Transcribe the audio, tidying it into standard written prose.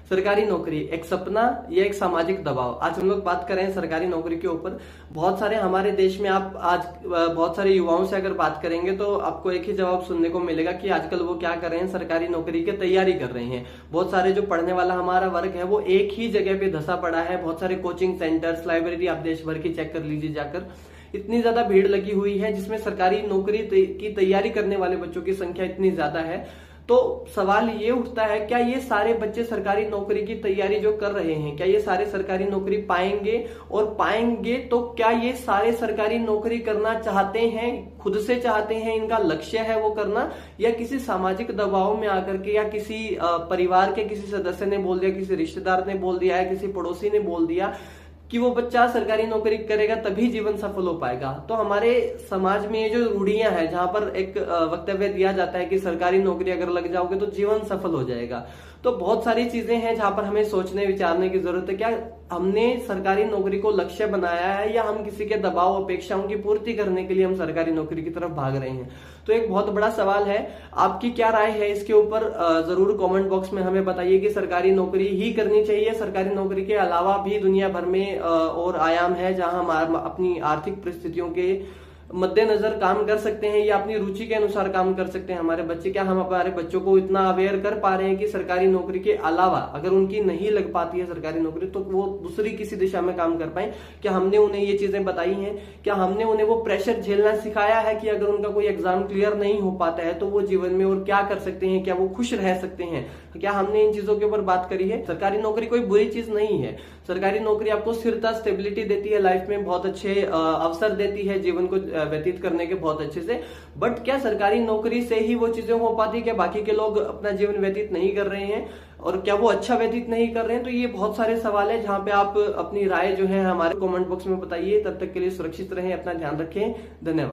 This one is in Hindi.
सरकारी नौकरी एक सपना या एक सामाजिक दबाव। आज हम लोग बात कर रहे हैं सरकारी नौकरी के ऊपर। बहुत सारे हमारे देश में आप आज बहुत सारे युवाओं से अगर बात करेंगे तो आपको एक ही जवाब सुनने को मिलेगा कि आजकल वो क्या कर रहे हैं, सरकारी नौकरी की तैयारी कर रहे हैं। बहुत सारे जो पढ़ने वाला हमारा वर्ग है वो एक ही जगह पे धंसा पड़ा है। बहुत सारे कोचिंग सेंटर्स, लाइब्रेरी आप देश भर की चेक कर लीजिए जाकर, इतनी ज्यादा भीड़ लगी हुई है जिसमें सरकारी नौकरी की तैयारी करने वाले बच्चों की संख्या इतनी ज्यादा है। तो सवाल ये उठता है, क्या ये सारे बच्चे सरकारी नौकरी की तैयारी जो कर रहे हैं, क्या ये सारे सरकारी नौकरी पाएंगे? और पाएंगे तो क्या ये सारे सरकारी नौकरी करना चाहते हैं, खुद से चाहते हैं, इनका लक्ष्य है वो करना, या किसी सामाजिक दबाव में आकर के, या किसी परिवार के किसी सदस्य ने बोल दिया, किसी रिश्तेदार ने बोल दिया, या किसी पड़ोसी ने बोल दिया कि वो बच्चा सरकारी नौकरी करेगा तभी जीवन सफल हो पाएगा। तो हमारे समाज में ये जो रूढ़ियां हैं, जहां पर एक वक्तव्य दिया जाता है कि सरकारी नौकरी अगर लग जाओगे तो जीवन सफल हो जाएगा, तो बहुत सारी चीजें हैं जहां पर हमें सोचने विचारने की जरूरत है। क्या हमने सरकारी नौकरी को लक्ष्य बनाया है, या हम किसी के दबाव अपेक्षाओं की पूर्ति करने के लिए हम सरकारी नौकरी की तरफ भाग रहे हैं? तो एक बहुत बड़ा सवाल है। आपकी क्या राय है इसके ऊपर? जरूर कमेंट बॉक्स में हमें बताइए कि सरकारी नौकरी ही करनी चाहिए, सरकारी नौकरी के अलावा भी दुनिया भर में और आयाम है जहां हम अपनी आर्थिक परिस्थितियों के मद्देनजर काम कर सकते हैं या अपनी रुचि के अनुसार काम कर सकते हैं हमारे बच्चे। क्या हम हमारे बच्चों को इतना अवेयर कर पा रहे हैं कि सरकारी नौकरी के अलावा अगर उनकी नहीं लग पाती है सरकारी नौकरी तो वो दूसरी किसी दिशा में काम कर पाए? क्या हमने उन्हें ये चीजें बताई हैं? क्या हमने उन्हें वो प्रेशर झेलना सिखाया है कि अगर उनका कोई एग्जाम क्लियर नहीं हो पाता है तो वो जीवन में और क्या कर सकते हैं, क्या वो खुश रह सकते हैं? क्या हमने इन चीजों के ऊपर बात करी है? सरकारी नौकरी कोई बुरी चीज नहीं है। सरकारी नौकरी आपको स्थिरता, स्टेबिलिटी देती है, लाइफ में बहुत अच्छे अवसर देती है जीवन को व्यतीत करने के बहुत अच्छे से। बट क्या सरकारी नौकरी से ही वो चीजें हो पाती है? क्या बाकी के लोग अपना जीवन व्यतीत नहीं कर रहे हैं, और क्या वो अच्छा व्यतीत नहीं कर रहे हैं? तो ये बहुत सारे सवाल है जहां पे आप अपनी राय जो है हमारे कमेंट बॉक्स में बताइए। तब तक के लिए सुरक्षित रहें, अपना ध्यान रखें। धन्यवाद।